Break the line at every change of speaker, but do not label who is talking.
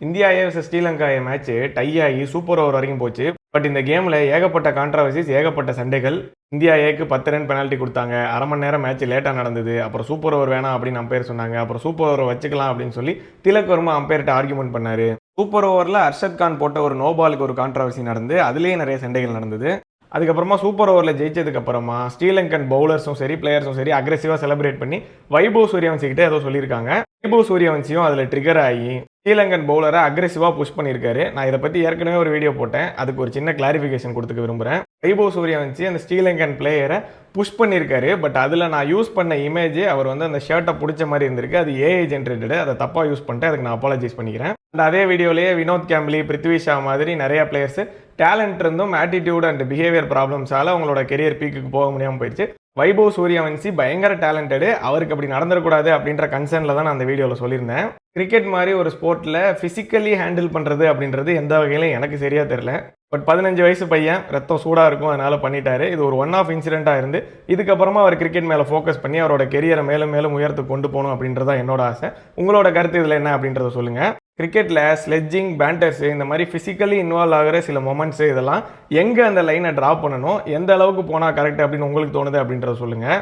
India vs Sri Lanka match tie ஆகி super over வரைக்கும் போச்சு. பட் இந்த கேமில் ஏகப்பட்ட கான்ட்ரவர்சிஸ், ஏகப்பட்ட சண்டைகள். இந்தியா ஏக்கு 10 ரன் பெனால்ட்டி கொடுத்தாங்க. அரை மணி நேரம் மேட்ச் லேட்டாக நடந்தது. அப்புறம் சூப்பர் ஓவர் வேணாம் அப்படின்னு அம்பையர் சொன்னாங்க. அப்புறம் சூப்பர் ஓவர் வச்சுக்கலாம் அப்படின்னு சொல்லி திலக் வர்மா அம்பையர்கிட்ட ஆர்குமெண்ட் பண்ணாரு. சூப்பர் ஓவரில் அர்ஷத் கான் போட்ட ஒரு நோ பாலுக்கு ஒரு கான்ட்ரவர்சி நடந்து அதுலேயே நிறைய சண்டைகள் நடந்தது. அதுக்கப்புறமா சூப்பர் ஓவரில் ஜெயிச்சதுக்கு அப்புறமா ஸ்ரீலங்கன் பவுலர்ஸும் சரி பிளேயர்ஸும் சரி அக்ரெசிவாக செலிப்ரேட் பண்ணி வைபவ் சூரியவன்சி கிட்ட ஏதோ சொல்லியிருக்காங்க. வைபவ் சூரியவன்சியும் அதில் ட்ரிகர் ஆகி ஸ்ரீலங்கன் பவுலரை அக்ரெசிவாக புஷ் பண்ணியிருக்காரு. நான் இதை பற்றி ஏற்கனவே ஒரு வீடியோ போட்டேன். அதுக்கு ஒரு சின்ன கிளாரிஃபிகேஷன் கொடுத்துக்க விரும்புகிறேன். வைபவ் சூரியவன்சி அந்த ஸ்ரீலங்கன் பிளேயரை புஷ் பண்ணியிருக்காரு. பட் அதில் நான் யூஸ் பண்ண இமேஜ் அவர் வந்து அந்த ஷர்ட்டை பிடிச்ச மாதிரி இருந்திருக்கு. அது ஏஐ ஜென்ரேட்டடு. அதை தப்பாக யூஸ் பண்ணிட்டு அதுக்கு நான் அப்பாலஜைஸ் பண்ணிக்கிறேன். அண்ட் அதே வீடியோலேயே வினோத் கேம்ப்லி, பிருத்வி ஷா மாதிரி நிறைய பிளேயர்ஸ் டேலண்ட் இருந்தும் ஆட்டிடியூட் அண்ட் பிஹேவியர் ப்ராப்ளம்ஸால அவங்களோட கெரியர் பீக்குக்கு போக முடியாமல் போயிடுச்சு. வைபவ் சூரியவன்சி பயங்கர டேலண்டடு. அவருக்கு அப்படி நடந்துடக்கூடாது அப்படின்ற கன்சர்னில் தான் நான் அந்த வீடியோவில் சொல்லியிருந்தேன். கிரிக்கெட் மாதிரி ஒரு ஸ்போர்ட்டில் ஃபிசிக்கலி ஹேண்டில் பண்ணுறது அப்படின்றது எந்த வகையிலும் எனக்கு சரியாக தெரியல. பட் 15 வயசு பையன், ரத்தம் சூடாக இருக்கும், அதனால் பண்ணிட்டாரு. இது ஒரு ஒன் ஆஃப் இன்சிடென்ட்டாக இருந்து இதுக்கப்புறமா அவர் கிரிக்கெட் மேலே ஃபோக்கஸ் பண்ணி அவரோட கெரியரை மேலும் மேலும் உயர்த்து கொண்டு போகணும் அப்படின்றதான் என்னோட ஆசை. உங்களோட கருத்து இதில் என்ன அப்படின்றத சொல்லுங்கள். கிரிக்கெட்டில் ஸ்லெட்ஜிங், பேண்டர்ஸு இந்த மாதிரி ஃபிசிக்கலி இன்வால்வ் ஆகிற சில மொமெண்ட்ஸு இதெல்லாம் எங்கே அந்த லைனை ட்ரா பண்ணணும், எந்த அளவுக்கு போனால் கரெக்ட் அப்படின்னு உங்களுக்கு தோணுது அப்படின்றத சொல்லுங்கள்.